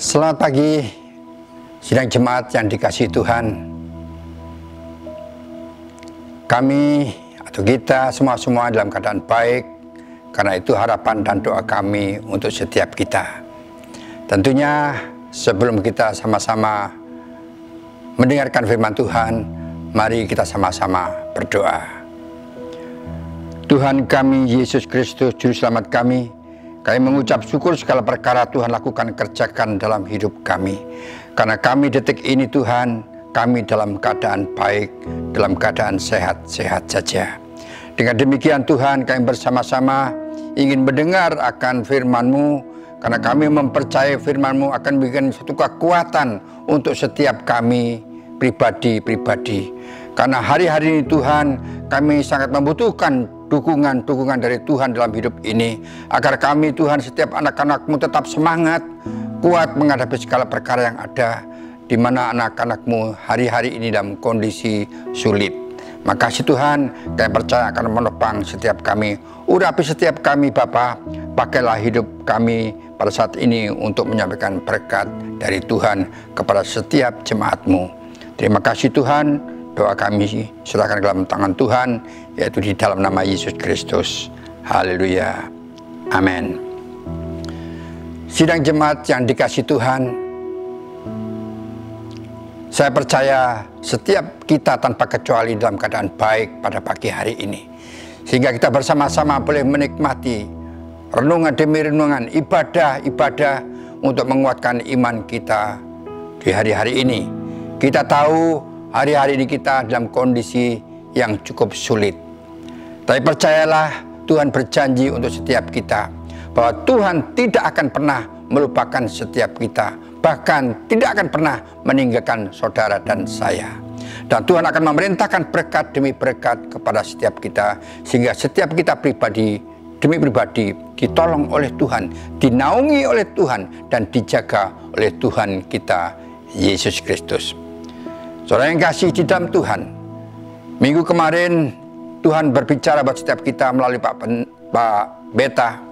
Selamat pagi, sidang jemaat yang dikasihi Tuhan. Kami atau kita semua dalam keadaan baik, karena itu harapan dan doa kami untuk setiap kita. Tentunya sebelum kita sama-sama mendengarkan firman Tuhan, mari kita sama-sama berdoa. Tuhan kami, Yesus Kristus, Juru Selamat kami mengucap syukur segala perkara Tuhan lakukan, kerjakan dalam hidup kami. Karena kami detik ini Tuhan, kami dalam keadaan baik, dalam keadaan sehat-sehat saja. Dengan demikian Tuhan, kami bersama-sama ingin mendengar akan firman-Mu, karena kami mempercayai firman-Mu akan memberikan suatu kekuatan untuk setiap kami pribadi-pribadi. Karena hari-hari ini Tuhan, kami sangat membutuhkan dukungan dari Tuhan dalam hidup ini, agar kami Tuhan, setiap anak-anak-Mu tetap semangat, kuat menghadapi segala perkara yang ada, di mana anak-anak-Mu hari-hari ini dalam kondisi sulit. Makasih Tuhan, kami percaya akan menopang setiap kami, urapi setiap kami Bapa. Pakailah hidup kami pada saat ini untuk menyampaikan berkat dari Tuhan kepada setiap jemaat-Mu. Terima kasih Tuhan, doa kami serahkan dalam tangan Tuhan, yaitu di dalam nama Yesus Kristus. Haleluya. Amin. Sidang jemaat yang dikasihi Tuhan, saya percaya setiap kita tanpa kecuali dalam keadaan baik pada pagi hari ini, sehingga kita bersama-sama boleh menikmati renungan demi renungan, ibadah untuk menguatkan iman kita di hari-hari ini. Kita tahu hari-hari ini kita dalam kondisi yang cukup sulit, tapi percayalah, Tuhan berjanji untuk setiap kita bahwa Tuhan tidak akan pernah melupakan setiap kita, bahkan tidak akan pernah meninggalkan saudara dan saya. Dan Tuhan akan memerintahkan berkat demi berkat kepada setiap kita, sehingga setiap kita pribadi demi pribadi ditolong oleh Tuhan, dinaungi oleh Tuhan, dan dijaga oleh Tuhan kita Yesus Kristus. Saudara yang kasih di dalam Tuhan, minggu kemarin Tuhan berbicara buat setiap kita melalui Pak Beta.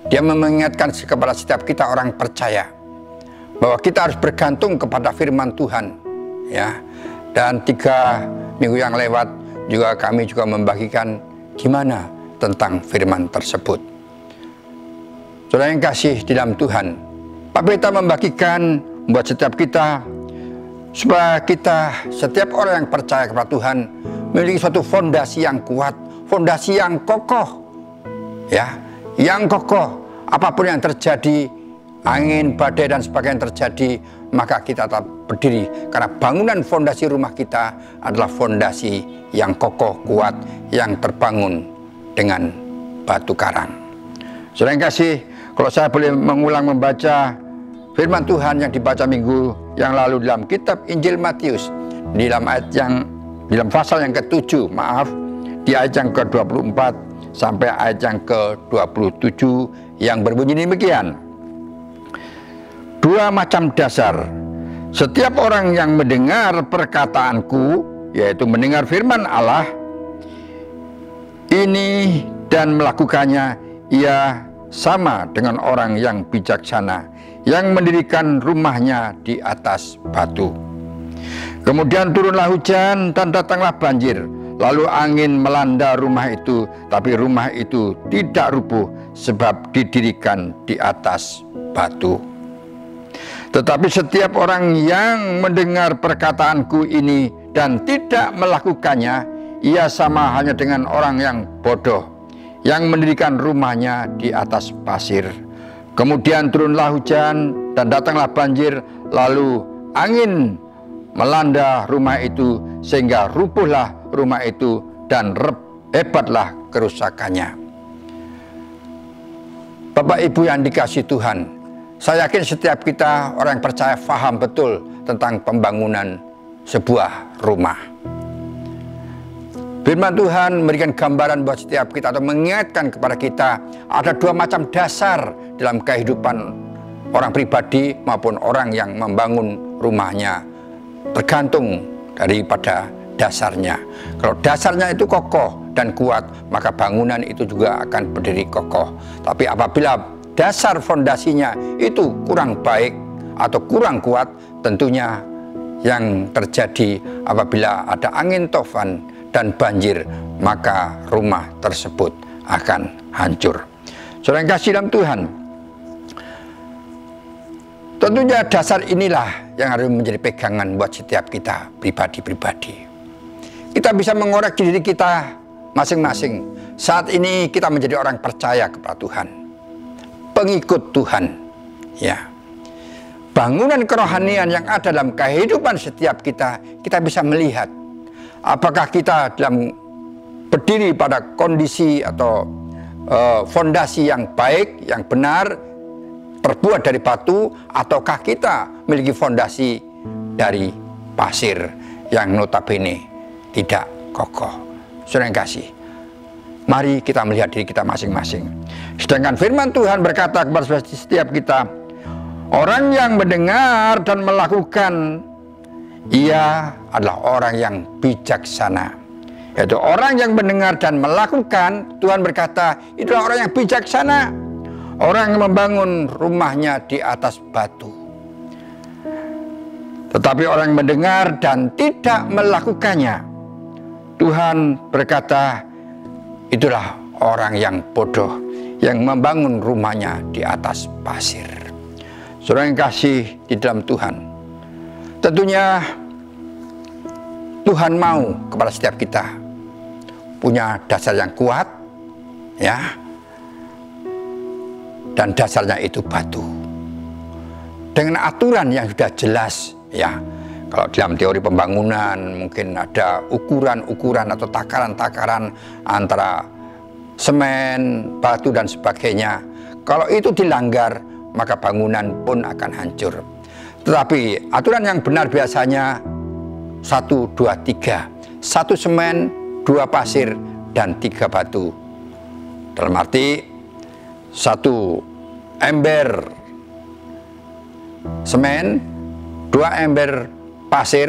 Dia mengingatkan kepada setiap kita orang percaya bahwa kita harus bergantung kepada firman Tuhan, ya. Dan 3 minggu yang lewat juga kami juga membagikan gimana tentang firman tersebut. Saudara yang kasih di dalam Tuhan, Pak Beta membagikan buat setiap kita supaya kita, setiap orang yang percaya kepada Tuhan, memiliki suatu fondasi yang kuat, fondasi yang kokoh, ya, yang kokoh. Apapun yang terjadi, angin, badai dan sebagainya terjadi, maka kita tetap berdiri, karena bangunan fondasi rumah kita adalah fondasi yang kokoh, kuat, yang terbangun dengan batu karang. Saudara yang kasih, kalau saya boleh mengulang membaca firman Tuhan yang dibaca minggu yang lalu dalam kitab Injil Matius, di dalam pasal yang ke-7, di ayat yang ke-24 sampai ayat yang ke-27, yang berbunyi demikian. 2 macam dasar. Setiap orang yang mendengar perkataanku, yaitu mendengar firman Allah ini dan melakukannya, ia sama dengan orang yang bijaksana yang mendirikan rumahnya di atas batu. Kemudian turunlah hujan dan datanglah banjir, lalu angin melanda rumah itu, tapi rumah itu tidak rubuh sebab didirikan di atas batu. Tetapi setiap orang yang mendengar perkataanku ini dan tidak melakukannya, ia sama hanya dengan orang yang bodoh yang mendirikan rumahnya di atas pasir. Kemudian turunlah hujan dan datanglah banjir, lalu angin melanda rumah itu sehingga rubuhlah rumah itu dan hebatlah kerusakannya. Bapak Ibu yang dikasihi Tuhan, saya yakin setiap kita orang yang percaya paham betul tentang pembangunan sebuah rumah. Firman Tuhan memberikan gambaran buat setiap kita atau mengingatkan kepada kita ada 2 macam dasar dalam kehidupan orang pribadi maupun orang yang membangun rumahnya, tergantung daripada dasarnya. Kalau dasarnya itu kokoh dan kuat, maka bangunan itu juga akan berdiri kokoh. Tapi apabila dasar fondasinya itu kurang baik atau kurang kuat, tentunya yang terjadi apabila ada angin tofan dan banjir, maka rumah tersebut akan hancur. Saudara yang kasih dalam Tuhan, tentunya dasar inilah yang harus menjadi pegangan buat setiap kita pribadi-pribadi. Kita bisa mengoreksi diri kita masing-masing. Saat ini kita menjadi orang percaya kepada Tuhan, pengikut Tuhan, ya. Bangunan kerohanian yang ada dalam kehidupan setiap kita, kita bisa melihat apakah kita dalam berdiri pada kondisi atau fondasi yang baik, yang benar, terbuat dari batu, ataukah kita memiliki fondasi dari pasir yang notabene tidak kokoh. Saudara yang kasih, mari kita melihat diri kita masing-masing. Sedangkan firman Tuhan berkata kepada setiap kita, orang yang mendengar dan melakukan, ia adalah orang yang bijaksana. Yaitu orang yang mendengar dan melakukan, Tuhan berkata, itulah orang yang bijaksana. Orang yang membangun rumahnya di atas batu. Tetapi orang yang mendengar dan tidak melakukannya, Tuhan berkata, itulah orang yang bodoh, yang membangun rumahnya di atas pasir. Saudara yang kasih di dalam Tuhan, tentunya Tuhan mau kepada setiap kita punya dasar yang kuat, ya, dan dasarnya itu batu, dengan aturan yang sudah jelas, ya. Kalau dalam teori pembangunan mungkin ada ukuran-ukuran atau takaran-takaran antara semen, batu dan sebagainya. Kalau itu dilanggar, maka bangunan pun akan hancur. Tetapi aturan yang benar biasanya 1, 2, 3. 1 semen, 2 pasir, dan 3 batu. Dalam arti 1 ember semen, 2 ember pasir,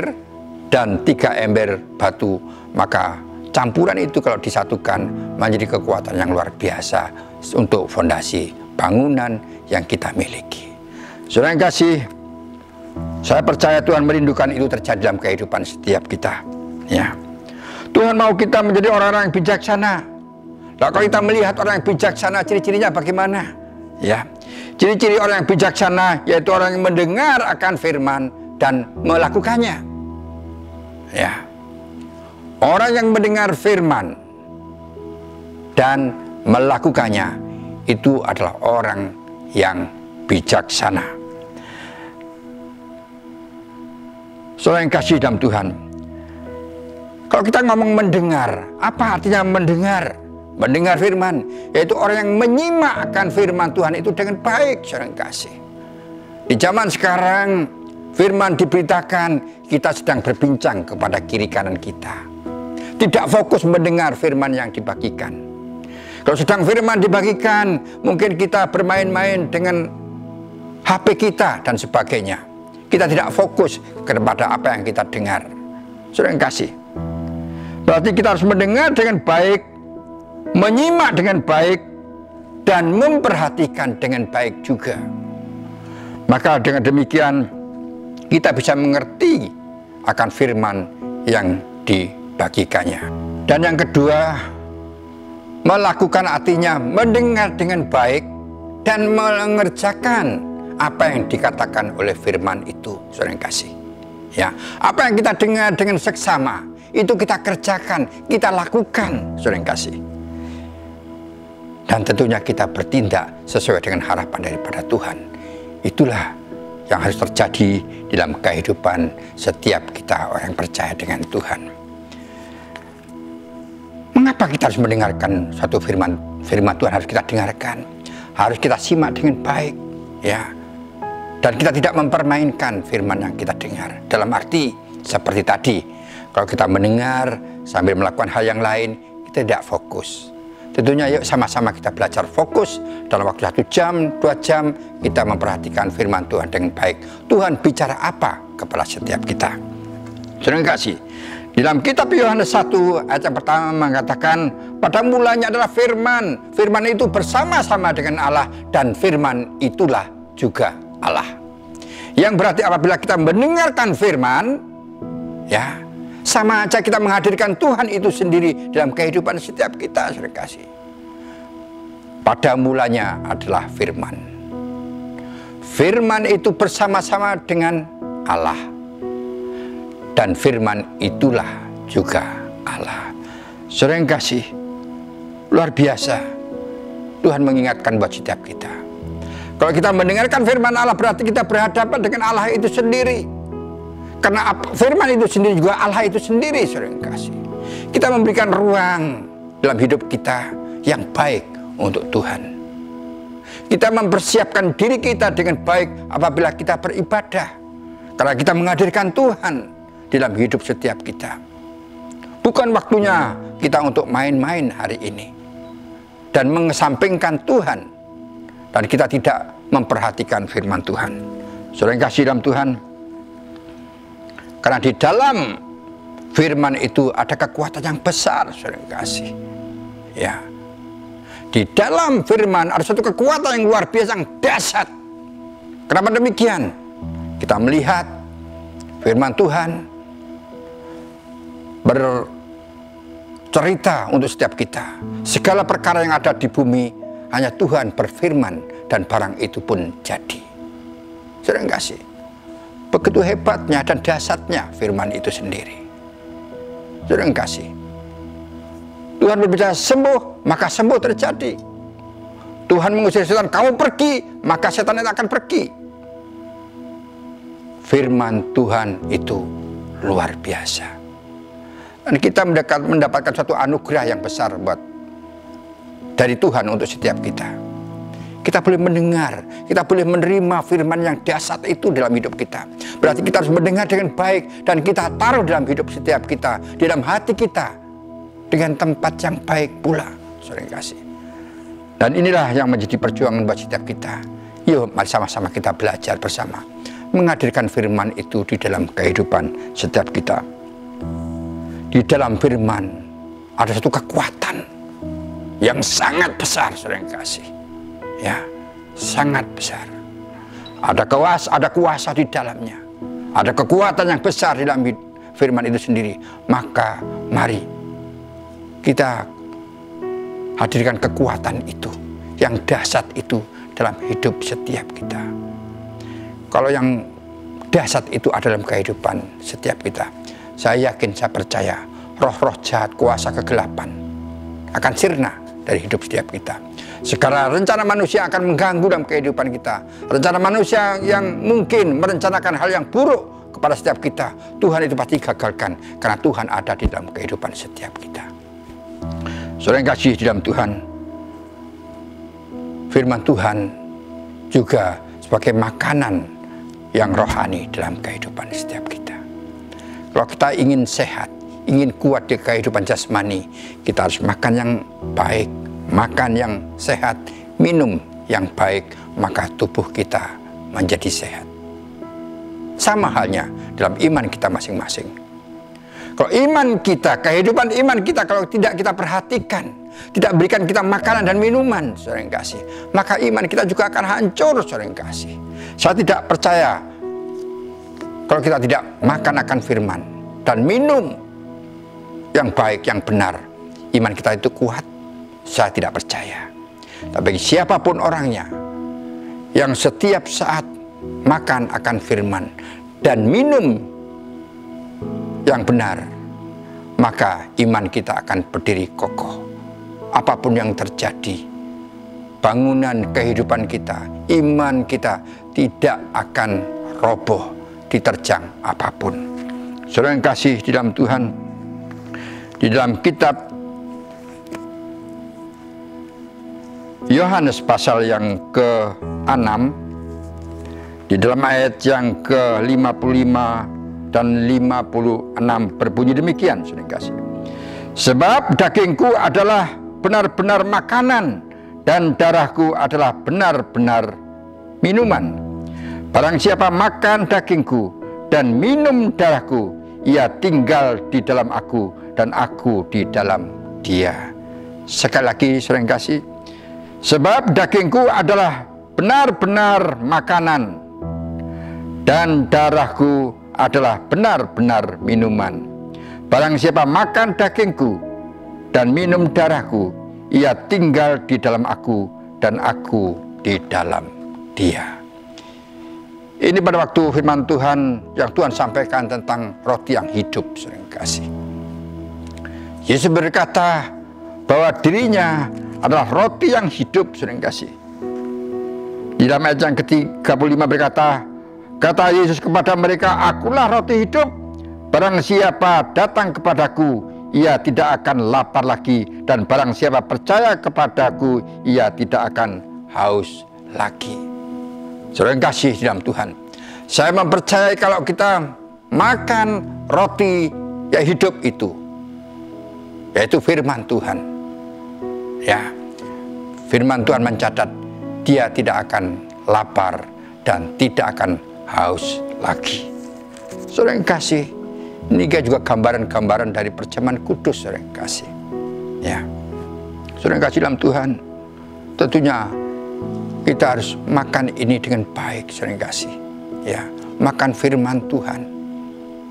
dan 3 ember batu. Maka campuran itu kalau disatukan menjadi kekuatan yang luar biasa untuk fondasi bangunan yang kita miliki. Saudara yang kasih, saya percaya Tuhan merindukan itu terjadi dalam kehidupan setiap kita, ya. Tuhan mau kita menjadi orang-orang yang bijaksana. Nah, kalau kita melihat orang yang bijaksana, ciri-cirinya bagaimana? Ya, ciri-ciri orang yang bijaksana yaitu orang yang mendengar akan firman dan melakukannya. Ya, orang yang mendengar firman dan melakukannya itu adalah orang yang bijaksana. Saudara yang kasih dalam Tuhan, kalau kita ngomong mendengar, apa artinya mendengar? Mendengar firman, yaitu orang yang menyimak akan firman Tuhan itu dengan baik, saudara yang kasih. Di zaman sekarang, firman diberitakan, kita sedang berbincang kepada kiri kanan kita. Tidak fokus mendengar firman yang dibagikan. Kalau sedang firman dibagikan, mungkin kita bermain-main dengan HP kita dan sebagainya. Kita tidak fokus kepada apa yang kita dengar. Saudara yang kasih, berarti kita harus mendengar dengan baik, menyimak dengan baik, dan memperhatikan dengan baik juga. Maka dengan demikian kita bisa mengerti akan firman yang dibagikannya. Dan yang kedua, melakukan artinya mendengar dengan baik dan mengerjakan apa yang dikatakan oleh firman itu, saudara yang kasih. Ya, apa yang kita dengar dengan seksama itu kita kerjakan, kita lakukan, saudara yang kasih. Dan tentunya kita bertindak sesuai dengan harapan daripada Tuhan. Itulah yang harus terjadi dalam kehidupan setiap kita orang yang percaya dengan Tuhan. Mengapa kita harus mendengarkan satu firman Tuhan harus kita dengarkan, harus kita simak dengan baik, ya. Dan kita tidak mempermainkan firman yang kita dengar. Dalam arti seperti tadi, kalau kita mendengar sambil melakukan hal yang lain, kita tidak fokus. Tentunya yuk sama-sama kita belajar fokus dalam waktu 1 jam, 2 jam, kita memperhatikan firman Tuhan dengan baik. Tuhan bicara apa kepada setiap kita? Saudara yang kasih, Di dalam kitab Yohanes 1 ayat yang pertama mengatakan, pada mulanya adalah firman. Firman itu bersama-sama dengan Allah, dan firman itulah juga Allah. Yang berarti apabila kita mendengarkan firman, ya, sama aja kita menghadirkan Tuhan itu sendiri dalam kehidupan setiap kita, saudara kasih. Pada mulanya adalah firman. Firman itu bersama-sama dengan Allah, dan firman itulah juga Allah. Saudara yang kasih, luar biasa Tuhan mengingatkan buat setiap kita. Kalau kita mendengarkan firman Allah, berarti kita berhadapan dengan Allah itu sendiri. Karena firman itu sendiri juga Allah itu sendiri, saudara yang kasih. Kita memberikan ruang dalam hidup kita yang baik untuk Tuhan. Kita mempersiapkan diri kita dengan baik apabila kita beribadah, karena kita menghadirkan Tuhan dalam hidup setiap kita. Bukan waktunya kita untuk main-main hari ini dan mengesampingkan Tuhan, dan kita tidak memperhatikan firman Tuhan. Saudara yang kasih dalam Tuhan, karena di dalam firman itu ada kekuatan yang besar, saudara yang kasih. Ya, di dalam firman ada satu kekuatan yang luar biasa, yang dahsyat. Kenapa demikian? Kita melihat firman Tuhan bercerita untuk setiap kita. Segala perkara yang ada di bumi, hanya Tuhan berfirman dan barang itu pun jadi. Saudara yang kasih, begitu hebatnya dan dahsyatnya firman itu sendiri. Saudara yang kasih, Tuhan berbicara sembuh, maka sembuh terjadi. Tuhan mengusir setan, kamu pergi, maka setan itu akan pergi. Firman Tuhan itu luar biasa. Dan kita mendapatkan satu anugerah yang besar dari Tuhan untuk setiap kita. Kita boleh mendengar, kita boleh menerima firman yang dahsyat itu dalam hidup kita. Berarti kita harus mendengar dengan baik, dan kita taruh dalam hidup setiap kita, di dalam hati kita, dengan tempat yang baik pula, saudara yang kasih. Dan inilah yang menjadi perjuangan buat setiap kita. Yuk, mari sama-sama kita belajar bersama menghadirkan firman itu di dalam kehidupan setiap kita. Di dalam firman ada satu kekuatan yang sangat besar, saudara yang kasih. Ya, sangat besar. Ada kuasa di dalamnya. Ada kekuatan yang besar di dalam firman itu sendiri. Maka mari kita hadirkan kekuatan itu, yang dahsyat itu dalam hidup setiap kita. Kalau yang dahsyat itu ada dalam kehidupan setiap kita, saya yakin, saya percaya, roh-roh jahat, kuasa kegelapan akan sirna dari hidup setiap kita. Sekarang rencana manusia akan mengganggu dalam kehidupan kita. Rencana manusia yang mungkin merencanakan hal yang buruk kepada setiap kita, Tuhan itu pasti gagalkan, karena Tuhan ada di dalam kehidupan setiap kita. Saudara yang kasih di dalam Tuhan, firman Tuhan juga sebagai makanan yang rohani dalam kehidupan setiap kita. Kalau kita ingin sehat, ingin kuat di kehidupan jasmani, kita harus makan yang baik, makan yang sehat, minum yang baik, maka tubuh kita menjadi sehat. Sama halnya dalam iman kita masing-masing. Kalau iman kita, kehidupan iman kita, kalau tidak kita perhatikan, tidak berikan kita makanan dan minuman, saudara yang kasih, maka iman kita juga akan hancur, saudara yang kasih. Saya tidak percaya kalau kita tidak makan akan firman dan minum yang baik, yang benar, iman kita itu kuat. Saya tidak percaya. Tapi siapapun orangnya yang setiap saat makan akan firman dan minum yang benar, maka iman kita akan berdiri kokoh. Apapun yang terjadi, bangunan kehidupan kita, iman kita tidak akan roboh diterjang apapun. Saudara yang kasih di dalam Tuhan, di dalam kitab Yohanes pasal yang ke-6, di dalam ayat yang ke-55 dan 56 berbunyi demikian, saudara yang kasih. Sebab dagingku adalah benar-benar makanan, dan darahku adalah benar-benar minuman. Barang siapa makan dagingku dan minum darahku, ia tinggal di dalam aku dan aku di dalam dia. Sekali lagi saudara yang kasih, sebab dagingku adalah benar-benar makanan dan darahku adalah benar-benar minuman. Barang siapa makan dagingku dan minum darahku, ia tinggal di dalam aku dan aku di dalam dia. Ini pada waktu firman Tuhan yang Tuhan sampaikan tentang roti yang hidup, saudara yang kasih. Yesus berkata bahwa dirinya adalah roti yang hidup, saudara yang kasih. Di dalam ayat yang ke-35 berkata, kata Yesus kepada mereka, akulah roti hidup. Barang siapa datang kepadaku, ia tidak akan lapar lagi. Dan barang siapa percaya kepadaku, ia tidak akan haus lagi. Saudara yang kasih di dalam Tuhan, saya mempercayai kalau kita makan roti yang hidup itu, yaitu firman Tuhan. Ya, firman Tuhan mencatat dia tidak akan lapar dan tidak akan haus lagi. Saudara yang kasih, ini juga gambaran-gambaran dari perjamuan kudus, saudara yang kasih. Ya, saudara yang kasih dalam Tuhan, tentunya kita harus makan ini dengan baik, saudara yang kasih. Ya, makan firman Tuhan.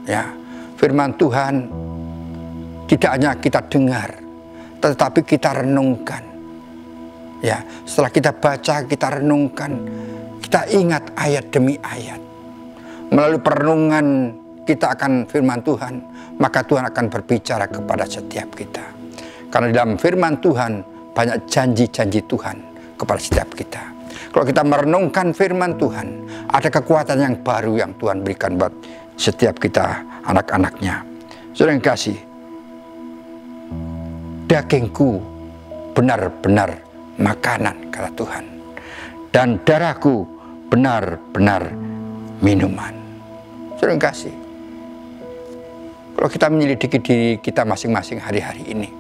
Ya, firman Tuhan tidak hanya kita dengar, tetapi kita renungkan. Ya, setelah kita baca, kita renungkan, kita ingat ayat demi ayat. Melalui perenungan kita akan firman Tuhan, maka Tuhan akan berbicara kepada setiap kita. Karena dalam firman Tuhan banyak janji-janji Tuhan kepada setiap kita. Kalau kita merenungkan firman Tuhan, ada kekuatan yang baru yang Tuhan berikan buat setiap kita, anak-anaknya. Saudara yang kasih, dagingku benar-benar makanan, kata Tuhan, dan darahku benar-benar minuman. Saudara yang kasih, kalau kita menyelidiki diri kita masing-masing hari-hari ini,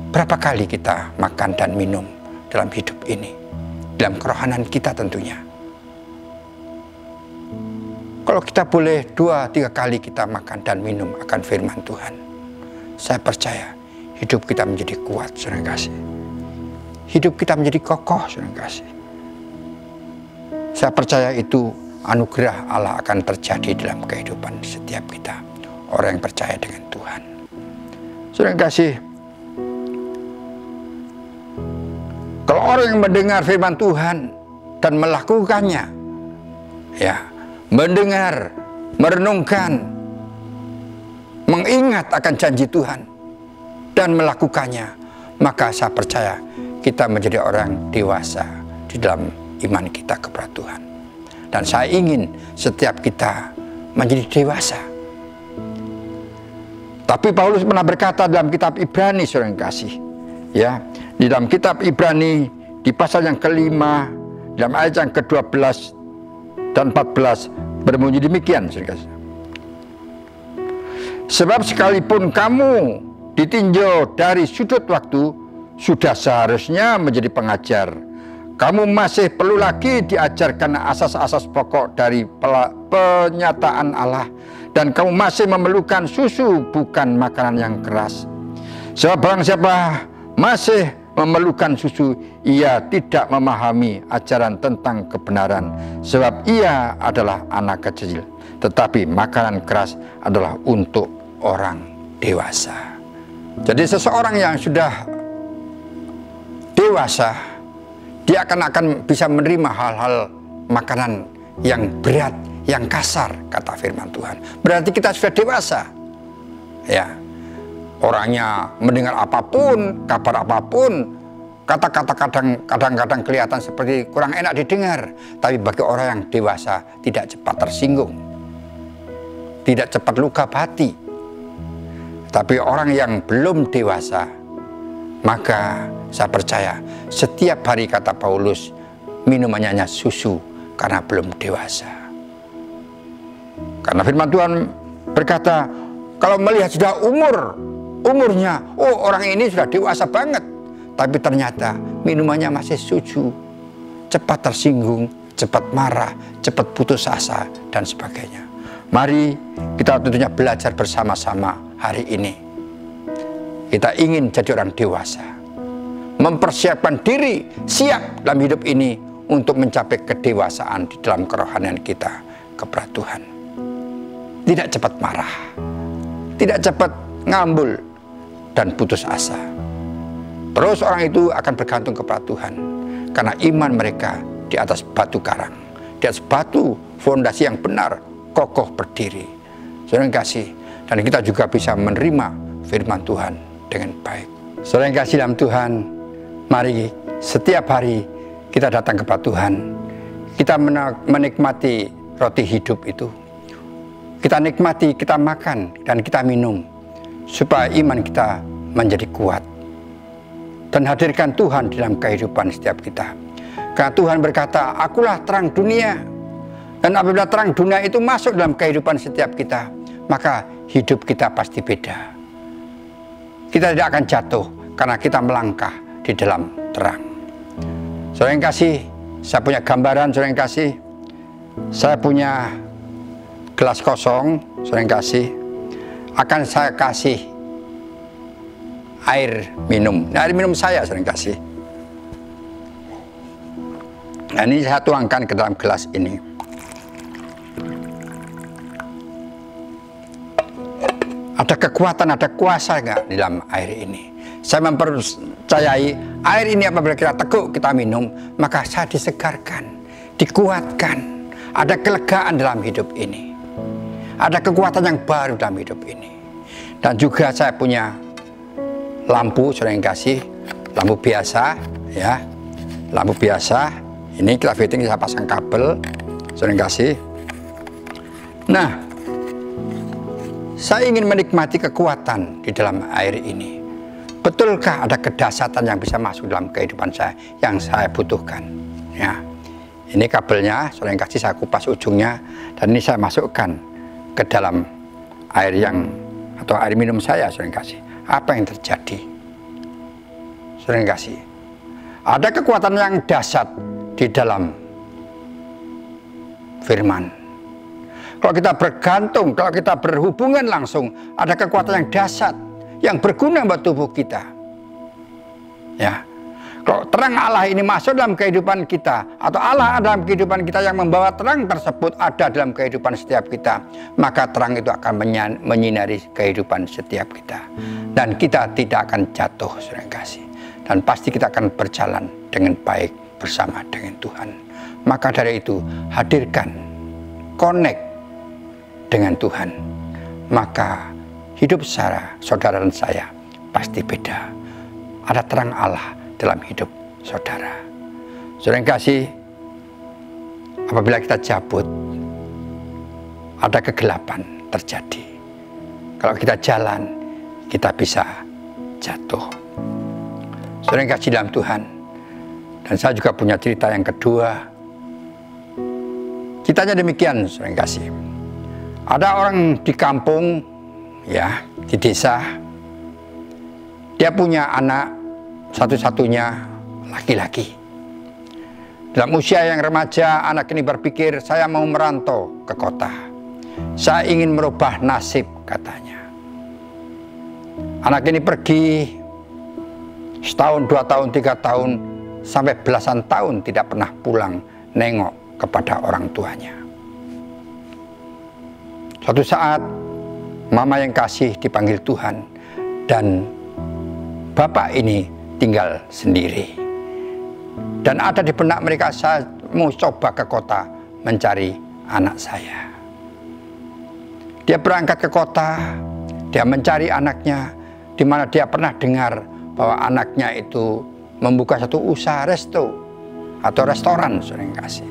berapa kali kita makan dan minum dalam hidup ini, dalam kerohanian kita tentunya. Kalau kita boleh 2-3 kali kita makan dan minum akan firman Tuhan, saya percaya hidup kita menjadi kuat, saudara yang kasih. Hidup kita menjadi kokoh, saudara yang kasih. Saya percaya itu anugerah Allah akan terjadi dalam kehidupan setiap kita, orang yang percaya dengan Tuhan. Saudara yang kasih, kalau orang yang mendengar firman Tuhan dan melakukannya, ya, mendengar, merenungkan, mengingat akan janji Tuhan dan melakukannya, maka saya percaya kita menjadi orang dewasa di dalam iman kita kepada Tuhan. Dan saya ingin setiap kita menjadi dewasa. Tapi Paulus pernah berkata dalam kitab Ibrani, saudara yang kasih, ya, di dalam kitab Ibrani di pasal yang ke-5, dalam ayat yang ke-12 dan 14 berbunyi demikian, saudara kasih. Sebab sekalipun kamu ditinjau dari sudut waktu, sudah seharusnya menjadi pengajar. Kamu masih perlu lagi diajarkan asas-asas pokok dari penyataan Allah. Dan kamu masih memerlukan susu, bukan makanan yang keras. Sebab barang siapa masih memerlukan susu, ia tidak memahami ajaran tentang kebenaran. Sebab ia adalah anak kecil. Tetapi makanan keras adalah untuk orang dewasa. Jadi seseorang yang sudah dewasa, dia akan bisa menerima hal-hal makanan yang berat, yang kasar, kata firman Tuhan. Berarti kita sudah dewasa. Ya, orangnya mendengar apapun, kabar apapun, kata-kata kadang-kadang kelihatan seperti kurang enak didengar. Tapi bagi orang yang dewasa tidak cepat tersinggung, tidak cepat luka hati. Tapi orang yang belum dewasa, maka saya percaya setiap hari, kata Paulus, minumannya hanya susu karena belum dewasa. Karena firman Tuhan berkata, kalau melihat sudah umurnya, oh orang ini sudah dewasa banget, tapi ternyata minumannya masih susu, cepat tersinggung, cepat marah, cepat putus asa, dan sebagainya. Mari kita tentunya belajar bersama-sama hari ini. Kita ingin jadi orang dewasa, mempersiapkan diri siap dalam hidup ini untuk mencapai kedewasaan di dalam kerohanian kita kepada Tuhan. Tidak cepat marah, tidak cepat ngambul dan putus asa. Terus orang itu akan bergantung kepada Tuhan, karena iman mereka di atas batu karang, di atas batu fondasi yang benar, kokoh berdiri. Saudara yang kasih, dan kita juga bisa menerima firman Tuhan dengan baik. Saudara yang kasih dalam Tuhan, mari setiap hari kita datang kepada Tuhan. Kita menikmati roti hidup itu. Kita nikmati, kita makan, dan kita minum, supaya iman kita menjadi kuat. Dan hadirkan Tuhan dalam kehidupan setiap kita. Karena Tuhan berkata, akulah terang dunia. Dan apabila terang dunia itu masuk dalam kehidupan setiap kita, maka hidup kita pasti beda. Kita tidak akan jatuh, karena kita melangkah di dalam terang. Saudara yang kasih, saya punya gambaran, saudara yang kasih. Saya punya gelas kosong, saudara yang kasih. Akan saya kasih air minum. Nah, air minum saya, saudara yang kasih. Nah, ini saya tuangkan ke dalam gelas ini. Ada kekuatan, ada kuasa nggak di dalam air ini? Saya mempercayai air ini apabila kita teguk, kita minum, maka saya disegarkan, dikuatkan. Ada kelegaan dalam hidup ini. Ada kekuatan yang baru dalam hidup ini. Dan juga saya punya lampu, saudara yang kasih, lampu biasa, ya, lampu biasa. Ini kita fitting, saya pasang kabel, saudara yang kasih. Nah, saya ingin menikmati kekuatan di dalam air ini. Betulkah ada kedahsyatan yang bisa masuk dalam kehidupan saya yang saya butuhkan? Ya, ini kabelnya, saudara yang kasih, saya kupas ujungnya, dan ini saya masukkan ke dalam air yang atau air minum saya, saudara yang kasih. Apa yang terjadi? Saudara yang kasih, ada kekuatan yang dahsyat di dalam firman. Kalau kita bergantung, kalau kita berhubungan langsung, ada kekuatan yang dahsyat yang berguna buat tubuh kita. Ya, kalau terang Allah ini masuk dalam kehidupan kita, atau Allah dalam kehidupan kita yang membawa terang tersebut ada dalam kehidupan setiap kita, maka terang itu akan menyinari kehidupan setiap kita, dan kita tidak akan jatuh, saudara yang kasih, dan pasti kita akan berjalan dengan baik bersama dengan Tuhan. Maka dari itu, hadirkan, connect dengan Tuhan, maka hidup saudara dan saya pasti beda. Ada terang Allah dalam hidup saudara. Saudara yang kasih, apabila kita cabut, ada kegelapan terjadi. Kalau kita jalan, kita bisa jatuh. Saudara yang kasih dalam Tuhan, dan saya juga punya cerita yang kedua. Ceritanya demikian, saudara yang kasih. Ada orang di kampung, ya, di desa. Dia punya anak satu-satunya laki-laki. Dalam usia yang remaja, anak ini berpikir, saya mau merantau ke kota. Saya ingin merubah nasib, katanya. Anak ini pergi setahun, 2 tahun, 3 tahun, sampai belasan tahun tidak pernah pulang nengok kepada orang tuanya. Suatu saat, mama yang kasih dipanggil Tuhan, dan bapak ini tinggal sendiri. Dan ada di benak mereka, saya mau coba ke kota mencari anak saya. Dia berangkat ke kota, dia mencari anaknya, di mana dia pernah dengar bahwa anaknya itu membuka satu usaha resto atau restoran, saudara yang kasih.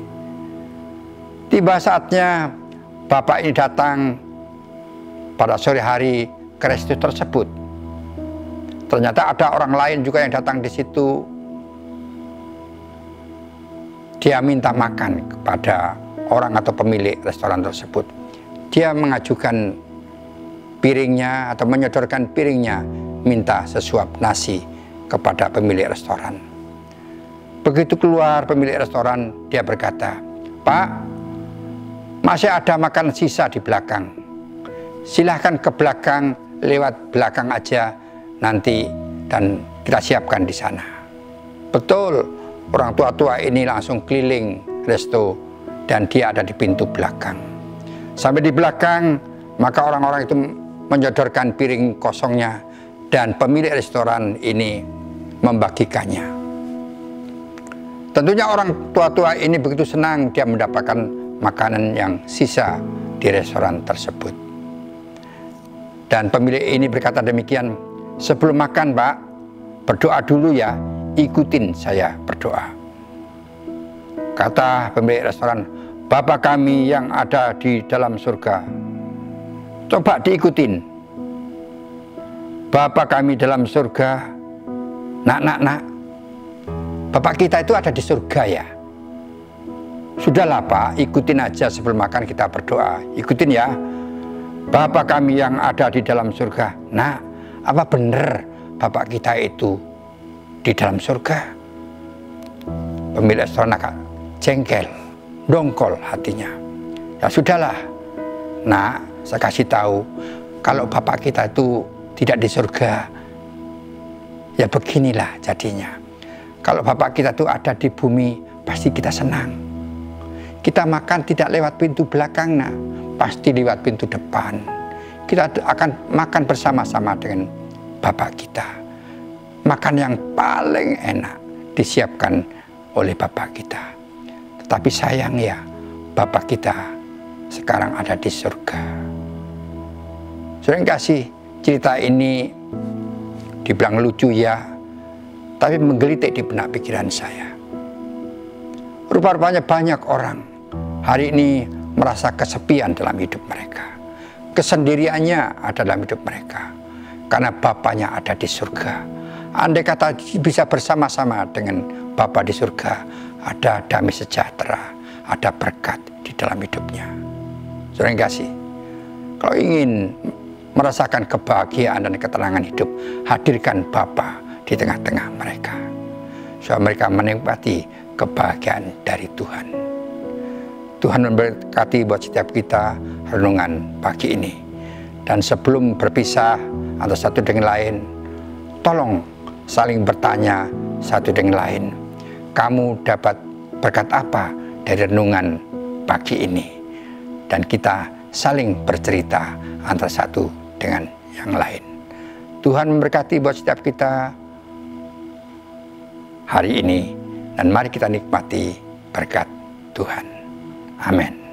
Tiba saatnya bapak ini datang pada sore hari ke resto tersebut. Ternyata ada orang lain juga yang datang di situ. Dia minta makan kepada orang atau pemilik restoran tersebut. Dia mengajukan piringnya atau menyodorkan piringnya, minta sesuap nasi kepada pemilik restoran. Begitu keluar pemilik restoran, dia berkata, "Pak, Masih ada makan sisa di belakang. Silahkan ke belakang, lewat belakang aja nanti, dan kita siapkan di sana. Betul, orang tua-tua ini langsung keliling resto dan dia ada di pintu belakang. Sampai di belakang, maka orang-orang itu menyodorkan piring kosongnya dan pemilik restoran ini membagikannya. Tentunya orang tua-tua ini begitu senang dia mendapatkan makanan yang sisa di restoran tersebut. Dan pemilik ini berkata demikian, "Sebelum makan, Pak, berdoa dulu ya, ikutin saya berdoa." Kata pemilik restoran, "Bapa kami yang ada di dalam surga." Coba diikutin. "Bapa kami dalam surga." Nak. Bapak kita itu ada di surga ya. Sudahlah Pak, ikutin aja sebelum makan kita berdoa. Ikutin ya. "Bapa kami yang ada di dalam surga." Nah, apa benar Bapak kita itu di dalam surga? Pemilik restoran agak jengkel, dongkol hatinya. "Ya sudahlah, Nak, saya kasih tahu, kalau Bapak kita itu tidak di surga, ya beginilah jadinya. Kalau Bapak kita itu ada di bumi, pasti kita senang. Kita makan tidak lewat pintu belakang, Nak, pasti lewat pintu depan. Kita akan makan bersama-sama dengan Bapak kita. Makan yang paling enak disiapkan oleh Bapak kita. Tetapi sayang ya, Bapak kita sekarang ada di surga." Sering kasih cerita ini dibilang lucu ya, tapi menggelitik di benak pikiran saya. Rupa-rupanya banyak orang hari ini merasa kesepian dalam hidup mereka. Kesendiriannya ada dalam hidup mereka. Karena Bapaknya ada di surga. Andai kata bisa bersama-sama dengan Bapa di surga, ada damai sejahtera, ada berkat di dalam hidupnya. Saudara yang kasih, kalau ingin merasakan kebahagiaan dan ketenangan hidup, hadirkan Bapa di tengah-tengah mereka, supaya mereka menikmati kebahagiaan dari Tuhan. Tuhan memberkati buat setiap kita renungan pagi ini. Dan sebelum berpisah antara satu dengan lain, tolong saling bertanya satu dengan lain, kamu dapat berkat apa dari renungan pagi ini? Dan kita saling bercerita antara satu dengan yang lain. Tuhan memberkati buat setiap kita hari ini, dan mari kita nikmati berkat Tuhan. Amin.